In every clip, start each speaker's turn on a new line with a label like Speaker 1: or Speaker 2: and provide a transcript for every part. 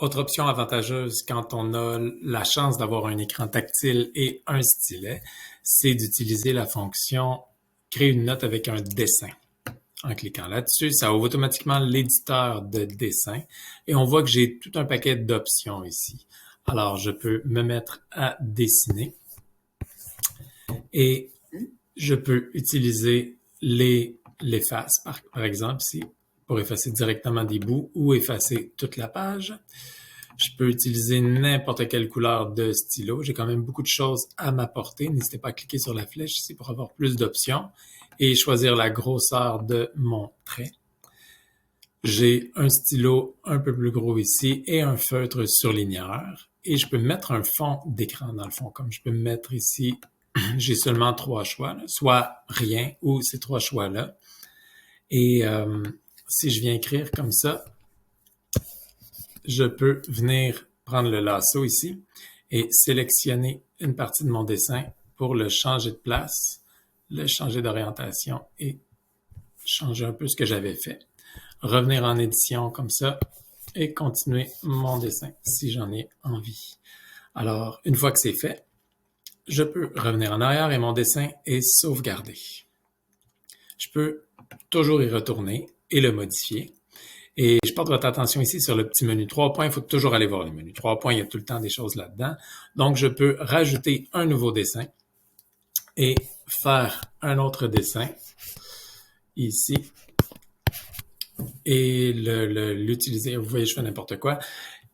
Speaker 1: Autre option avantageuse quand on a la chance d'avoir un écran tactile et un stylet, c'est d'utiliser la fonction créer une note avec un dessin. En cliquant là-dessus, ça ouvre automatiquement l'éditeur de dessin et on voit que j'ai tout un paquet d'options ici. Alors, je peux me mettre à dessiner et je peux utiliser l'efface, par exemple, ici, pour effacer directement des bouts ou effacer toute la page. Je peux utiliser n'importe quelle couleur de stylo. J'ai quand même beaucoup de choses à ma portée. N'hésitez pas à cliquer sur la flèche ici pour avoir plus d'options et choisir la grosseur de mon trait. J'ai un stylo un peu plus gros ici et un feutre surligneur. Et je peux mettre un fond d'écran dans le fond, comme je peux me mettre ici. J'ai seulement 3 choix, là, soit rien ou ces 3 choix-là. Et si je viens écrire comme ça, je peux venir prendre le lasso ici et sélectionner une partie de mon dessin pour le changer de place, le changer d'orientation et changer un peu ce que j'avais fait. Revenir en édition comme ça et continuer mon dessin si j'en ai envie. Alors, une fois que c'est fait, je peux revenir en arrière et mon dessin est sauvegardé. Je peux toujours y retourner et le modifier. Et je porte votre attention ici sur le petit menu 3 points. Il faut toujours aller voir les menus 3 points. Il y a tout le temps des choses là-dedans. Donc, je peux rajouter un nouveau dessin et faire un autre dessin ici et l'utiliser. Vous voyez, je fais n'importe quoi.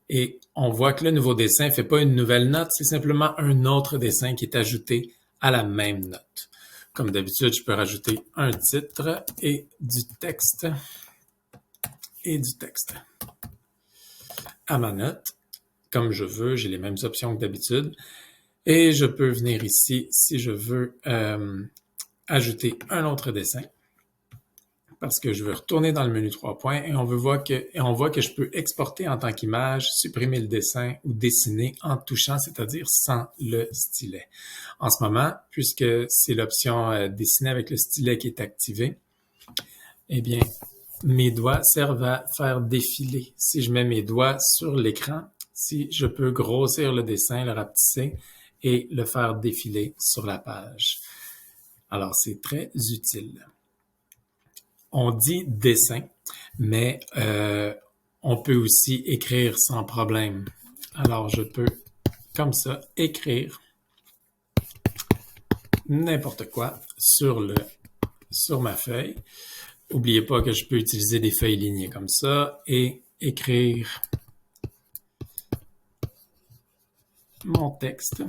Speaker 1: Et on voit que le nouveau dessin ne fait pas une nouvelle note, c'est simplement un autre dessin qui est ajouté à la même note. Comme d'habitude, je peux rajouter un titre et du texte à ma note. Comme je veux, j'ai les mêmes options que d'habitude. Et je peux venir ici si je veux ajouter un autre dessin parce que je veux retourner dans le menu 3 points et on voit que je peux exporter en tant qu'image, supprimer le dessin ou dessiner en touchant, c'est-à-dire sans le stylet. En ce moment, puisque c'est l'option dessiner avec le stylet qui est activée, eh bien, mes doigts servent à faire défiler. Si je mets mes doigts sur l'écran, si je peux grossir le dessin, le rapetisser et le faire défiler sur la page. Alors, c'est très utile. On dit dessin, mais on peut aussi écrire sans problème. Alors, je peux, comme ça, écrire n'importe quoi sur ma feuille. N'oubliez pas que je peux utiliser des feuilles lignées comme ça et écrire mon texte.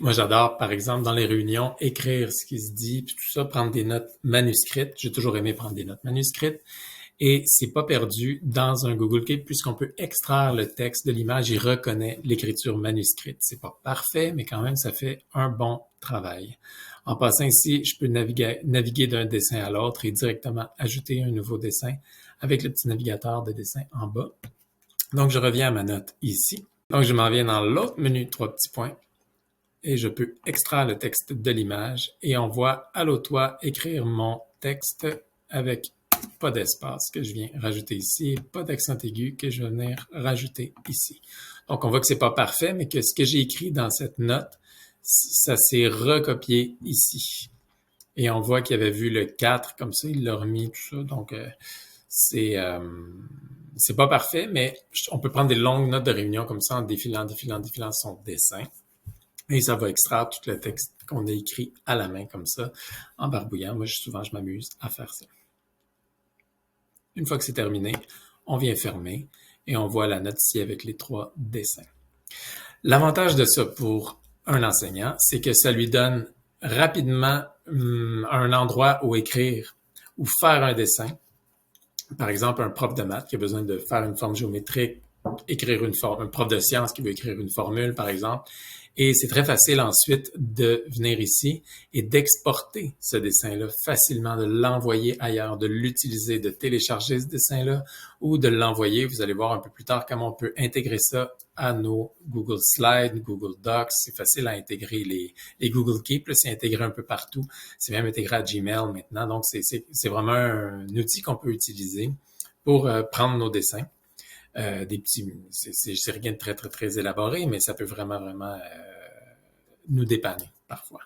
Speaker 1: Moi, j'adore, par exemple, dans les réunions, écrire ce qui se dit, puis tout ça, prendre des notes manuscrites. J'ai toujours aimé prendre des notes manuscrites. Et c'est pas perdu dans un Google Keep puisqu'on peut extraire le texte de l'image et reconnaît l'écriture manuscrite. C'est pas parfait, mais quand même, ça fait un bon travail. En passant ici, je peux naviguer d'un dessin à l'autre et directement ajouter un nouveau dessin avec le petit navigateur de dessin en bas. Donc, je reviens à ma note ici. Donc, je m'en viens dans l'autre menu, 3 petits points. Et je peux extraire le texte de l'image et on voit à l'autoit écrire mon texte avec pas d'espace que je viens rajouter ici, pas d'accent aigu que je vais venir rajouter ici. Donc, on voit que c'est pas parfait, mais que ce que j'ai écrit dans cette note, ça s'est recopié ici. Et on voit qu'il avait vu le 4 comme ça, il l'a remis, tout ça. Donc, c'est pas parfait, mais on peut prendre des longues notes de réunion comme ça en défilant son dessin. Et ça va extraire tout le texte qu'on a écrit à la main comme ça, en barbouillant. Moi, souvent, je m'amuse à faire ça. Une fois que c'est terminé, on vient fermer et on voit la note ici avec les 3 dessins. L'avantage de ça pour un enseignant, c'est que ça lui donne rapidement un endroit où écrire ou faire un dessin. Par exemple, un prof de maths qui a besoin de faire une forme géométrique, écrire une forme, un prof de sciences qui veut écrire une formule, par exemple, Et c'est très facile ensuite de venir ici et d'exporter ce dessin-là facilement, de l'envoyer ailleurs, de l'utiliser, de télécharger ce dessin-là ou de l'envoyer. Vous allez voir un peu plus tard comment on peut intégrer ça à nos Google Slides, Google Docs. C'est facile à intégrer les Google Keep, c'est intégré un peu partout. C'est même intégré à Gmail maintenant. Donc, c'est vraiment un outil qu'on peut utiliser pour prendre nos dessins. Des petits, c'est rien de très, très, très élaboré, mais ça peut vraiment, vraiment nous dépanner parfois.